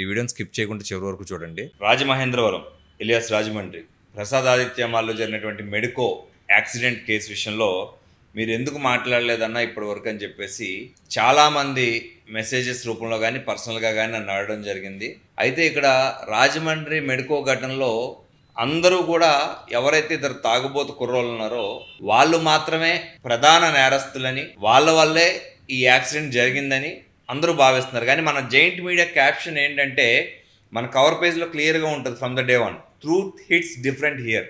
ఈ వీడియోని స్కిప్ చేయకుండా చివరి వరకు చూడండి. రాజమహేంద్రవరం ఇలియాస్ రాజమండ్రి ప్రసాద్ ఆదిత్య మాల్లో జరిగినటువంటి మెడికో యాక్సిడెంట్ కేసు విషయంలో మీరు ఎందుకు మాట్లాడలేదన్నా ఇప్పటి వరకు అని చెప్పేసి చాలామంది మెసేజెస్ రూపంలో కానీ పర్సనల్గా కానీ నన్ను అడగడం జరిగింది. అయితే ఇక్కడ రాజమండ్రి మెడికో ఘటనలో అందరూ కూడా ఎవరైతే ఇద్దరు తాగుబోతు కుర్రోళ్ళు ఉన్నారో వాళ్ళు మాత్రమే ప్రధాన నేరస్తులని, వాళ్ళ వల్లే ఈ యాక్సిడెంట్ జరిగిందని అందరూ భావిస్తున్నారు. కానీ మన జైంట్ మీడియా క్యాప్షన్ ఏంటంటే మన కవర్ పేజ్లో క్లియర్గా ఉంటుంది from the day one, truth hits different here.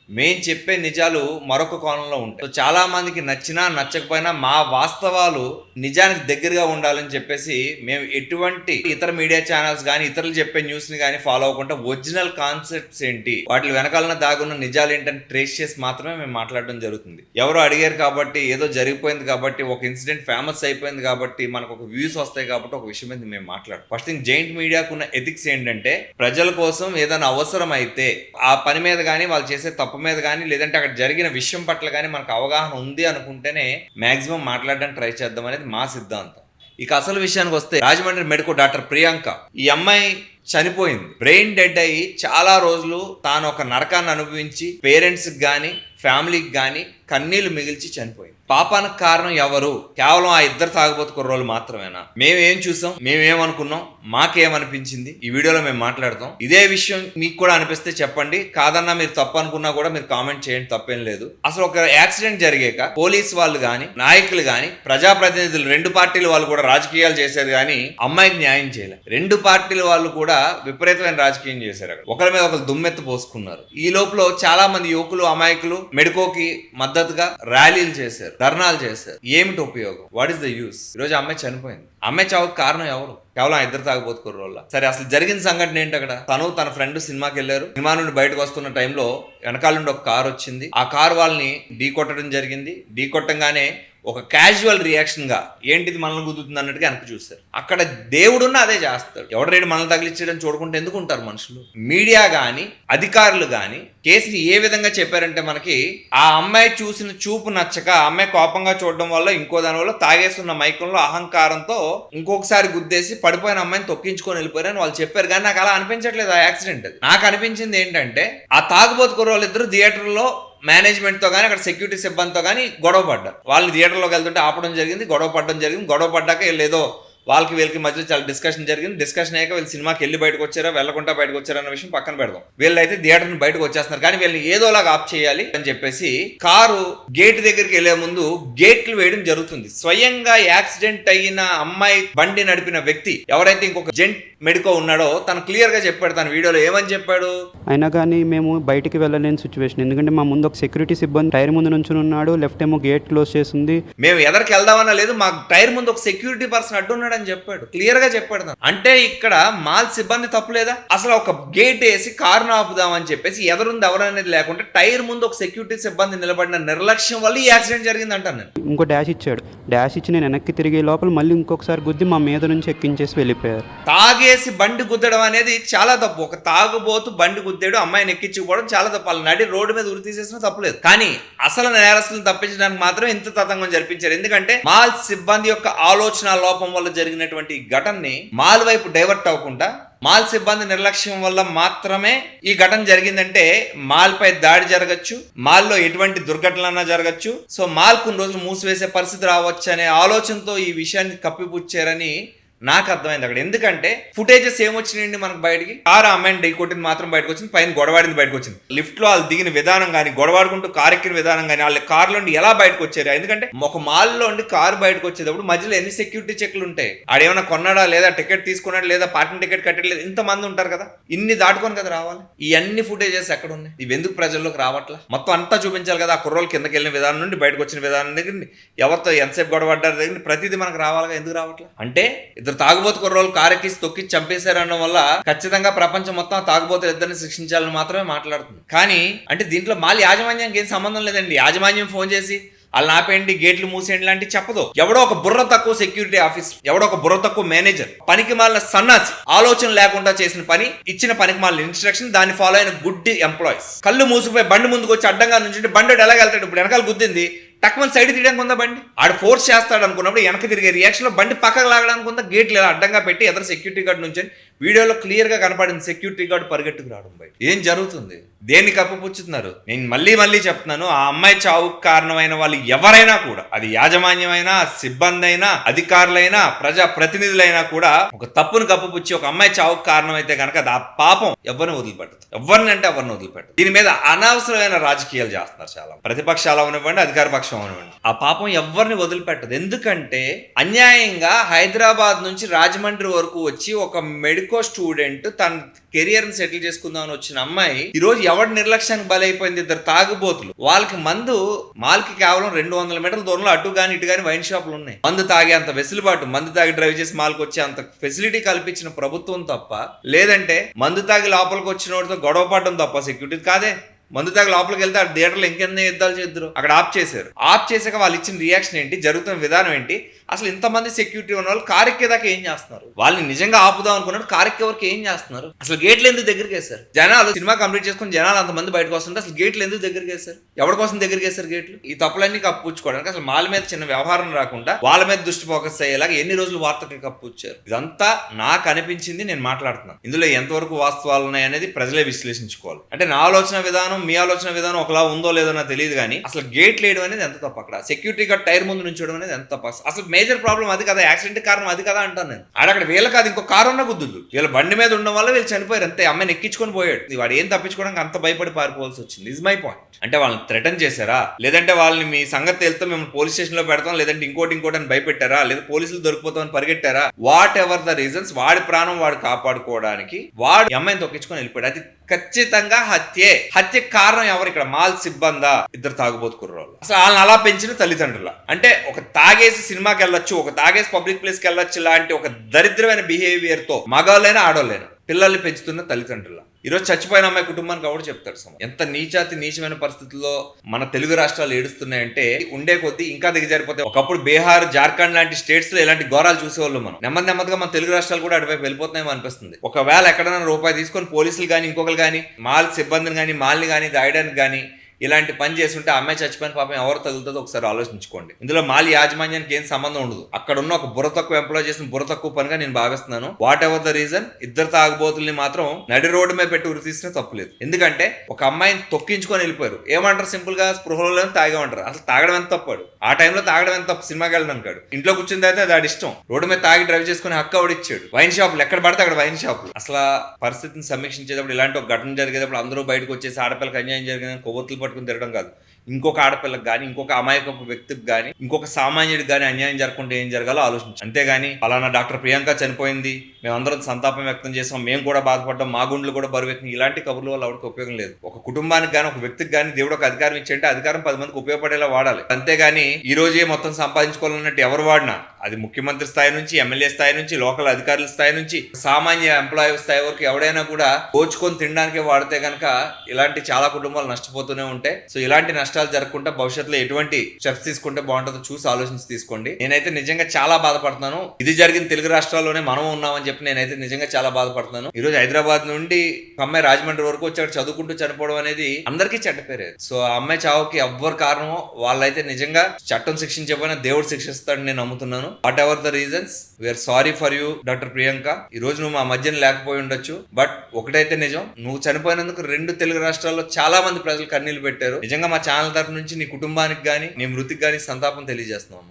మేము చెప్పే నిజాలు మరొక కోణంలో ఉంటాయి. చాలా మందికి నచ్చినా నచ్చకపోయినా మా వాస్తవాలు నిజానికి దగ్గరగా ఉండాలని చెప్పేసి మేము ఎటువంటి ఇతర మీడియా ఛానల్స్ కానీ ఇతరులు చెప్పే న్యూస్ ని కానీ ఫాలో అవ్వకుండా ఒరిజినల్ కాన్సెప్ట్స్ ఏంటి, వాటి వెనకాలన దాగున్న నిజాలు ఏంటని ట్రేస్ చేసి మాత్రమే మేము మాట్లాడడం జరుగుతుంది. ఎవరో అడిగారు కాబట్టి, ఏదో జరిగిపోయింది కాబట్టి, ఒక ఇన్సిడెంట్ ఫేమస్ అయిపోయింది కాబట్టి, మనకు ఒక వ్యూస్ వస్తాయి కాబట్టి ఒక విషయం మీద మేము మాట్లాడు. ఫస్ట్ థింగ్, జైంట్ మీడియాకు ఉన్న ఎథిక్స్ ఏంటంటే ప్రజల కోసం ఏదైనా అవసరం అయితే ఆ పని మీద కానీ వాళ్ళు చేసే తప్పు మీద కానీ లేదంటే అక్కడ జరిగిన విషయం పట్ల కానీ మనకు అవగాహన ఉంది అనుకుంటేనే మాక్సిమం మాట్లాడడానికి ట్రై చేద్దాం అనేది మా సిద్ధాంతం. ఇక అసలు విషయానికి వస్తే, రాజమండ్రి మెడికో డాక్టర్ ప్రియాంక, ఈ అమ్మాయి చనిపోయింది. బ్రెయిన్ డెడ్ అయ్యి చాలా రోజులు తాను ఒక నరకాన్ని అనుభవించి పేరెంట్స్కి కానీ ఫ్యామిలీకి కానీ కన్నీళ్లు మిగిల్చి చనిపోయింది. పాపానికి కారణం ఎవరు? కేవలం ఆ ఇద్దరు తాగుబోతు కుర్రోళ్ళు మాత్రమేనా? మేమేం చూసాం, మేమేమనుకున్నాం, మాకేమనిపించింది, ఈ వీడియోలో మేము మాట్లాడతాం. ఇదే విషయం మీకు కూడా అనిపిస్తే చెప్పండి, కాదన్నా మీరు తప్పు అనుకున్నా కూడా మీరు కామెంట్ చేయండి, తప్పేం లేదు. అసలు ఒక యాక్సిడెంట్ జరిగాక పోలీస్ వాళ్ళు కానీ నాయకులు కానీ ప్రజాప్రతినిధులు, రెండు పార్టీల వాళ్ళు కూడా రాజకీయాలు చేశారు కానీ అమ్మాయికి న్యాయం చేయలేదు. రెండు పార్టీల వాళ్ళు కూడా విపరీతమైన రాజకీయం చేశారు. అక్కడ ఒకరి మీద ఒకరు దుమ్మెత్తి పోసుకున్నారు. ఈ లోపల చాలా మంది యువకులు, అమాయకులు మెడికోకి మద్దతుగా ర్యాలీలు చేశారు, ధర్నాలు చేశారు. ఏమిటి ఉపయోగం? What is the use? ఈరోజు అమ్మాయి చనిపోయింది. అమ్మాయి చావుకు కారణం ఎవరు? కేవలం ఆ ఇద్దరు తాగుబోతు కుర్రోళ్ళ. సరే, అసలు జరిగిన సంఘటన ఏంటి? అక్కడ తను తన ఫ్రెండ్ సినిమాకి వెళ్ళారు. సినిమా నుండి బయటకు వస్తున్న టైంలో వెనకాల నుండి ఒక కారు వచ్చింది. ఆ కారు వాళ్ళని ఢీ కొట్టడం జరిగింది. ఢీ కొట్టంగానే ఒక క్యాజువల్ రియాక్షన్ గా ఏంటిది మనల్ని గుద్దుతుంది అన్నట్టుగా వెనక చూస్తారు. అక్కడ దేవుడున్న అదే చేస్తాడు. ఎవరైనా మనల్ని తగిలించడం చూడకుండా ఎందుకు ఉంటారు మనుషులు? మీడియా గాని అధికారులు గాని కేసుని ఏ విధంగా చెప్పారంటే, మనకి ఆ అమ్మాయి చూసిన చూపు నచ్చక ఆ అమ్మాయి కోపంగా చూడడం వల్ల, ఇంకో దాని వల్ల తాగేస్తున్న మైకంలో అహంకారంతో ఇంకొకసారి గుద్దేసి పడిపోయిన అమ్మాయిని తొక్కించుకొని వెళ్ళిపోయారని వాళ్ళు చెప్పారు. కానీ నాకు అలా అనిపించట్లేదు ఆ యాక్సిడెంట్. అది నాకు అనిపించింది ఏంటంటే, ఆ తాగుబోతు కుర్రోళ్ళు ఇద్దరు థియేటర్లో మేనేజ్మెంట్తో కానీ అక్కడ సెక్యూరిటీ సిబ్బందితో కానీ గొడవ పడ్డారు. వాళ్ళని థియేటర్లోకి వెళ్తుంటే ఆపడం జరిగింది, గొడవ పడడం జరిగింది. గొడవ పడ్డాక వీళ్ళేదో వాళ్ళకి వీళ్ళకి మధ్యలో చాలా డిస్కషన్ జరిగింది. డిస్కషన్ అయ్యాక వీళ్ళు సినిమాకి వెళ్ళి బయటకు వచ్చారా, వెళ్ళకుండా బయటకు వచ్చారా అన్న విషయం పక్కన పెడదాం. వీళ్ళైతే థియేటర్ని బయటకు వచ్చేస్తున్నారు. కానీ వీళ్ళని ఏదోలాగా ఆప్ చేయాలి అని చెప్పేసి కారు గేట్ దగ్గరికి వెళ్లే ముందు గేట్లు వేయడం జరుగుతుంది. స్వయంగా యాక్సిడెంట్ అయిన అమ్మాయి బండి నడిపిన వ్యక్తి ఎవరైతే ఇంకొక జెంట్ మెడికో ఉన్నాడో తను క్లియర్ గా చెప్పాడు తన వీడియోలో. ఏమని చెప్పాడు? అయినా కానీ మేము బయటికి వెళ్ళలేని సిచ్యువేషన్, ఎందుకంటే మా ముందు ఒక సెక్యూరిటీ సిబ్బంది టైర్ ముందు నుంచి ఉన్నాడు, లెఫ్ట్ ఏమో గేట్ క్లోజ్ చేసింది. మేము ఎదరికి వెళ్దామన్నా లేదు, మా టైర్ ముందు ఒక సెక్యూరిటీ పర్సన్ అడ్డున్నాడు అని చెప్పాడు. క్లియర్ గా చెప్పాడు. అంటే ఇక్కడ మాల్ సిబ్బంది తప్పులేదా? అసలు ఒక గేట్ వేసి కారును ఆపుదామని చెప్పేసి ఎదురుంది ఎవరనేది లేకుండా టైర్ ముందు ఒక సెక్యూరిటీ సిబ్బంది నిలబడిన నిర్లక్ష్యం వల్ల ఈ యాక్సిడెంట్ జరిగింది అంటాను నేను. ఇంకో డాష్ ఇచ్చాడు. డాష్ ఇచ్చి నేను వెనక్కి తిరిగే లోపల మళ్ళీ ఇంకొకసారి గుద్ది మా మీద నుంచి ఎక్కించేసి వెళ్ళిపోయారు. తాగేసి బండి గుద్దడం అనేది చాలా తప్పు. ఒక తాగుబోతు బండి గుద్దాడు, అమ్మాయిని ఎక్కించుకోవడం చాలా తప్పు. వాళ్ళు నడి రోడ్డు మీద ఉరి తీసేసిన తప్పులేదు. కానీ అసలు నేరస్తులను తప్పించడానికి మాత్రం ఇంత తతంగం జరిపించారు. ఎందుకంటే మాల్ సిబ్బంది యొక్క ఆలోచన లోపం వల్ల జరిగినటువంటి ఘటనని మాల్ వైపు డైవర్ట్ అవ్వకుండా మాల్ సిబ్బంది నిర్లక్ష్యం వల్ల మాత్రమే ఈ ఘటన జరిగిందంటే మాల్ పై దాడి జరగచ్చు, మాల్లో ఎటువంటి దుర్ఘటన జరగచ్చు. సో మాల్ కొన్ని రోజులు మూసివేసే పరిస్థితి రావచ్చు అనే ఆలోచనతో ఈ విషయాన్ని కప్పిపుచ్చారని నాకు అర్థమైంది అక్కడ. ఎందుకంటే ఫుటేజెస్ ఏమొచ్చినాయండి మనకు బయటికి? కారు అమ్మాయిని ఢీ కొట్టింది మాత్రం బయటకు వచ్చింది, పైన గొడవాడింది బయటకు వచ్చింది. లిఫ్ట్ లో వాళ్ళు దిగిన విధానం కానీ, గొడవాడుకుంటూ కారు ఎక్కిన విధానం కానీ, వాళ్ళ కారులో ఎలా బయటకు వచ్చారు? ఎందుకంటే ఒక మాల్లో ఉండి కారు బయటకు వచ్చేటప్పుడు మధ్యలో ఎన్ని సెక్యూరిటీ చెక్లు ఉంటాయి? ఆడేమైనా కొన్నాడా లేదా, టికెట్ తీసుకున్నాడు లేదా, పార్కింగ్ టికెట్ కట్టలేదు, ఇంతమంది ఉంటారు కదా, ఇన్ని దాటుకొని కదా రావాలి. ఈ అన్ని ఫుటేజెస్ ఎక్కడ ఉన్నాయి? ఇవి ఎందుకు ప్రజల్లోకి రావట్లా? మొత్తం అంతా చూపించాలి కదా. ఆ కుర్రోలు కిందకి వెళ్ళిన విధానం నుండి బయటకు వచ్చిన విధానం దగ్గర, ఎవరితో ఎంతసేపు గొడవడ్డారు దగ్గర ప్రతిదీ మనకు రావాలిగా. ఎందుకు రావట్లా? అంటే ఇద్దరు తాగుబోతు కుర్రోలు కారెక్కిసి తొక్కి చంపేశారనడం వల్ల ఖచ్చితంగా ప్రపంచం మొత్తం తాగుబోతులు ఇద్దరిని శిక్షించాలని మాత్రమే మాట్లాడుతుంది. కానీ అంటే దీంట్లో మాల్ యాజమాన్యానికి ఏం సంబంధం లేదండి. యాజమాన్యం ఫోన్ చేసి వాళ్ళు ఆపేయండి, గేట్లు మూసేయండి లాంటి చెప్పదు. ఎవడో ఒక బుర్ర తక్కువ సెక్యూరిటీ ఆఫీసర్, ఎవడో ఒక బుర్ర తక్కువ మేనేజర్, పనికి మాలిన సన్నాసి, ఆలోచన లేకుండా చేసిన పని, ఇచ్చిన పనికి మాలిన ఇన్స్ట్రక్షన్, దాన్ని ఫాలో అయిన గుడ్డి ఎంప్లాయీస్. కళ్ళు మూసుకుపోయి బండి ముందుకు వచ్చి అడ్డంగా నుంచి బండి ఎలాగెళ్తాడు? ఇప్పుడు వెనకాల గుద్దింది, టక్మన్ సైడ్ తీయడానికి ఉందా బండి? ఆడు ఫోర్స్ చేస్తాడు అనుకున్నప్పుడు వెనక తిరిగే రియాక్షన్ లో బండి పక్కకు లాగడానికి ఉందా? గేట్లు ఇలా అడ్డంగా పెట్టి ఎదురు సెక్యూరిటీ గార్డ్ నుంచి వీడియోలో క్లియర్ గా కనపడింది సెక్యూరిటీ గార్డ్ పరిగెట్టుకు రావడం బయట. ఏం జరుగుతుంది? దేన్ని కప్పుపుచ్చుతున్నారు? నేను మళ్ళీ చెప్తున్నాను, ఆ అమ్మాయి చావుకు కారణమైన వాళ్ళు ఎవరైనా కూడా, అది యాజమాన్యమైనా, సిబ్బంది అయినా, అధికారులైనా, ప్రజా ప్రతినిధులైనా కూడా ఒక తప్పును కప్పుపుచ్చి ఒక అమ్మాయి చావుకు కారణమైతే కనుక ఆ పాపం ఎవరిని వదిలిపెట్టదు. ఎవరిని అంటే ఎవరిని వదిలిపెట్టదు. దీని మీద అనవసరమైన రాజకీయాలు చేస్తున్నారు చాలా. ప్రతిపక్షాలు అవనివ్వండి, అధికార పక్షం అవనివ్వండి, ఆ పాపం ఎవరిని వదిలిపెట్టదు. ఎందుకంటే అన్యాయంగా హైదరాబాద్ నుంచి రాజమండ్రి వరకు వచ్చి ఒక మెడికో స్టూడెంట్ తన కెరియర్ ని సెటిల్ చేసుకుందామని వచ్చిన అమ్మాయి ఈ రోజు ఎవరి నిర్లక్ష్యానికి బలైపోయింది. ఇద్దరు తాగుబోతులు, వాళ్ళకి మందు మాల్కి కేవలం 200 మీటర్ల దూరంలో అటు గాని ఇటు గాని వైన్ షాపులు ఉన్నాయి. మందు తాగే అంత వెసులుబాటు, మందు తాగి డ్రైవ్ చేసి మాల్కి వచ్చే అంత ఫెసిలిటీ కల్పించిన ప్రభుత్వం తప్ప, లేదంటే మందు తాగి లోపలికి వచ్చిన వాడితో గొడవ పడడం తప్ప సెక్యూరిటీ కాదే. మందు తాగి లోపలికి వెళ్తే ఆ థియేటర్లో ఇంకెన్ని యుద్ధాలు చేద్దరు. అక్కడ ఆఫ్ చేశారు. ఆఫ్ చేశాక వాళ్ళు ఇచ్చిన రియాక్షన్ ఏంటి, జరుగుతున్న విధానం ఏంటి, అసలు ఇంతమంది సెక్యూరిటీ ఉన్న వాళ్ళు కారెక్కేదాకా ఏం చేస్తున్నారు? వాళ్ళని నిజంగా ఆపుదాం అనుకున్నాడు, కారెక్కే వరకు ఏం చేస్తున్నారు? అసలు గేట్లు ఎందుకు దగ్గరికి వేశారు? జనాలు సినిమా కంప్లీట్ చేసుకుని జనాలు అంతమంది బయటకు వస్తుంటే అసలు గేట్లు ఎందుకు దగ్గరికి వేశారు? ఎవరి కోసం దగ్గరికి వేశారు గేట్లు? ఈ తప్పులన్నీ కప్పుచ్చుకోవడానికి అసలు వాళ్ళ మీద చిన్న వ్యవహారం రాకుండా వాళ్ళ మీద దృష్టి ఫోకస్ అయ్యేలాగా ఎన్ని రోజులు వార్తకి కప్పుచ్చారు? ఇదంతా నాకు అనిపించింది, నేను మాట్లాడుతున్నాను. ఇందులో ఎంతవరకు వాస్తవాలు ఉన్నాయనేది ప్రజలే విశ్లేషించుకోవాలి. అంటే నా ఆలోచన విధానం, మీ ఆలోచన విధానం ఒకలా ఉందో లేదో నాకు తెలియదు, కానీ అసలు గేట్లు వేయడం అనేది ఎంత తప్పు, అక్కడ సెక్యూరిటీ గార్డ్ టైర్ ముందు నుంచోవడం అనేది ఎంత తప్పు. అసలు మేజర్ ప్రాబ్లం అది కదా, యాక్సిడెంట్ కారణం అది కదా అంటాను నేను. అక్కడ వీళ్ళ కాదు, ఇంకో కారు ఉన్న గుద్దులు, వీళ్ళ బండి మీద ఉండడం వల్ల వీళ్ళు చనిపోయారు అంతే. అమ్మాయిని ఎక్కించుకొని పోయాడు. వాడు ఏం తప్పించుకోవడానికి అంత భయపడి పారిపోవాల్సి వచ్చింది. Is my point. అంటే వాళ్ళని థ్రెటన్ చేశారా, లేదంటే వాళ్ళని మీ సంగతి తెలుస్తూ మేము పోలీస్ స్టేషన్ లో పెడతాం, లేదంటే ఇంకోటి అని భయపెట్టారా, లేదా పోలీసులు దొరికిపోతామని పరిగెట్టారా? వాట్ ఎవర్ ద రీజన్స్, వాడి ప్రాణం వాడు కాపాడుకోవడానికి వాడు అమ్మాయిని తొక్కించుకొని వెళ్ళిపోయాడు. అది ఖచ్చితంగా హత్య కారణం ఎవరు ఇక్కడ? మాల్ సిబ్బందా, ఇద్దరు తాగుబోతు కుర్రోళ్ళు. అసలు వాళ్ళని అలా పెంచిన తల్లిదండ్రుల. అంటే ఒక తాగేసి సినిమాకి వెళ్ళొచ్చు, ఒక తాగేసి పబ్లిక్ ప్లేస్ కి వెళ్ళొచ్చు, లాంటి ఒక దరిద్రమైన బిహేవియర్ తో మగవాళ్ళైనా ఆడవాళ్ళైనా పిల్లల్ని పెంచుతున్న తల్లిదండ్రుల. ఈరోజు చచ్చిపోయిన అమ్మాయి కుటుంబానికి ఎవరు చెప్తాడు? ఎంత నీచమైన పరిస్థితుల్లో మన తెలుగు రాష్ట్రాలు ఏడుస్తున్నాయంటే ఉండే కొద్దీ ఇంకా దిగజారిపోతాయి. ఒకప్పుడు బీహార్, జార్ఖండ్ లాంటి స్టేట్స్ లో ఇలాంటి ఘోరాలు చూసేవాళ్ళు. మనం నెమ్మదిగా మన తెలుగు రాష్ట్రాలు కూడా అటువైపు వెళ్ళిపోతున్నాయో అనిపిస్తుంది. ఒకవేళ ఎక్కడైనా రూపాయి తీసుకొని పోలీసులు కానీ ఇంకొకరు కానీ మాల్ సిబ్బందిని కానీ మాల్ని కానీ దాయడానికి కానీ ఇలాంటి పని చేస్తుంటే అమ్మాయి చచ్చిపోయిన పాపం ఎవరు తగులుతుందో ఒకసారి ఆలోచించుకోండి. ఇందులో మాల్ యాజమాన్యానికి ఏం సంబంధం ఉండదు. అక్కడ ఉన్న ఒక బుర్ర తక్కువ ఎంప్లాయ్ చేసిన బుర్ర తక్కువ పనిగా నేను భావిస్తున్నాను. వాట్ ఎవర్ ద రీజన్, ఇద్దరు తాగుబోతుల్ని మాత్రం నడి రోడ్డు మీద పెట్టి ఉరి తీసినా తప్పులేదు. ఎందుకంటే ఒక అమ్మాయిని తొక్కించుకొని వెళ్ళిపోయారు. ఏమంటారు? సింపుల్ గా స్పృహలో తాగేమంటారు. అసలు తాగడం ఎంత తప్పాడు? ఆ టైంలో తాగడం ఎంత తప్పు? సినిమాకి వెళ్ళడం కాడు, ఇంట్లో కూర్చుంది అయితే అది ఇష్టం. రోడ్డు మీద తాగి డ్రైవ్ చేసుకుని హక్కు ఆవిడిచ్చాడు. వైన్ షాపులు ఎక్కడ పడితే అక్కడ వైన్ షాపులు. అసలు పరిస్థితిని సమీక్షించేటప్పుడు ఇలాంటి ఒక ఘటన జరిగేటప్పుడు అందరూ బయటకు వచ్చేసి ఆడపిల్లకి అన్యాయం జరిగిందని కొవ్వొత్తులు పట్టుకుని తిరగడం కాదు. ఇంకొక ఆడపిల్లకి కానీ, ఇంకొక అమాయకపు వ్యక్తికి కానీ, ఇంకొక సామాన్యుడికి కానీ అన్యాయం జరగకుండా ఏం జరగాలో ఆలోచించు. అంతేగాని పలానా డాక్టర్ ప్రియాంక చనిపోయింది, మేమందరం సంతాపం వ్యక్తం చేసాం, మేము కూడా బాధపడ్డాం, మా గుండెలు కూడా బరువెక్కిన, ఇలాంటి కబుర్ల వల్ల ఎవరికి ఉపయోగం లేదు. ఒక కుటుంబానికి కానీ, ఒక వ్యక్తికి కానీ దేవుడు ఒక అధికారం ఇచ్చేంటే అధికారం 10 మందికి ఉపయోగపడేలా వాడాలి. అంతేగాని ఈ రోజే మొత్తం సంపాదించుకోవాలన్నట్టు ఎవరు వాడినా, అది ముఖ్యమంత్రి స్థాయి నుంచి, ఎమ్మెల్యే స్థాయి నుంచి, లోకల్ అధికారుల స్థాయి నుంచి, సామాన్య ఎంప్లాయీ స్థాయి వరకు ఎవడైనా కూడా దోచుకొని తినడానికే వాడితే కనుక ఇలాంటి చాలా కుటుంబాలు నష్టపోతూనే ఉంటాయి. సో ఇలాంటి నష్టాలు జరగకుండా భవిష్యత్తులో ఎటువంటి స్టెప్స్ తీసుకుంటే బాగుంటుందో చూసి ఆలోచించి తీసుకోండి. నేనైతే నిజంగా చాలా బాధపడుతున్నాను. ఇది జరిగిన తెలుగు రాష్ట్రాల్లోనే మనం ఉన్నామని చెప్పి నేనైతే నిజంగా చాలా బాధపడుతున్నాను. ఈ రోజు హైదరాబాద్ నుండి ఒక అమ్మాయి రాజమండ్రి వరకు వచ్చి అక్కడ చదువుకుంటూ చనిపోవడం అనేది అందరికీ చెడ్డ పేరే. సో ఆ అమ్మాయి చావుకి ఎవ్వరు కారణమో వాళ్ళైతే నిజంగా చట్టం శిక్షించకపోయినా దేవుడు శిక్షిస్తాడని నేను నమ్ముతున్నాను. Whatever the reasons, we're sorry for you doctor Priyanka. ఈ రోజు నువ్వు మా మధ్యన లేకపోయి ఉండొచ్చు, బట్ ఒకటైతే నిజం, నువ్వు చనిపోయినందుకు 2 తెలుగు రాష్ట్రాల్లో చాలా మంది ప్రజలు కన్నీళ్లు పెట్టారు. నిజంగా మా ఛానల్ తరపు నుంచి నీ కుటుంబానికి గానీ, నీ మృతికి గానీ సంతాపం తెలియజేస్తున్నాం.